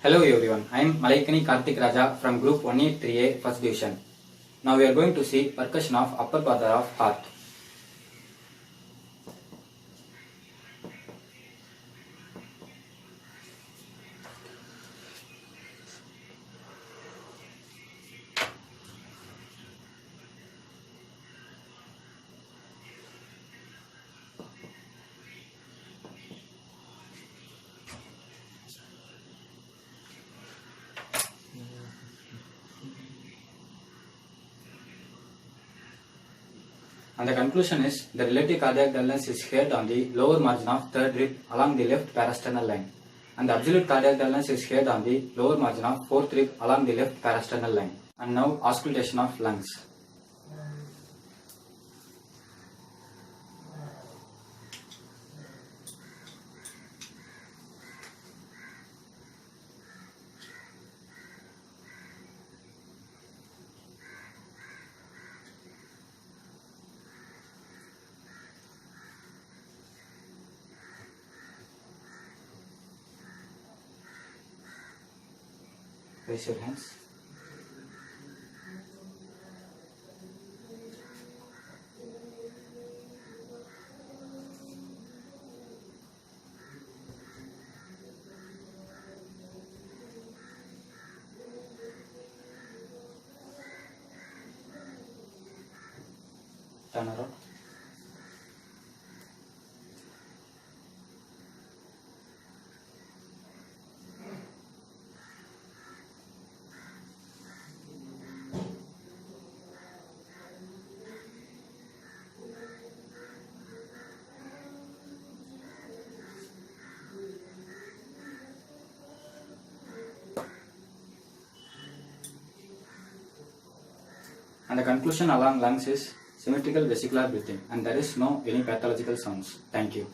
Hello everyone, I am Malaikani Karthik Raja from Group 183A First Division. Now we are going to see percussion of upper quarter of heart. And the conclusion is the relative cardiac dullness is heard on the lower margin of third rib along the left parasternal line. And the absolute cardiac dullness is heard on the lower margin of fourth rib along the left parasternal line. And now auscultation of lungs. Raise your hands. Turn around. And the conclusion along lungs is symmetrical vesicular breathing, and there is no any pathological sounds. Thank you.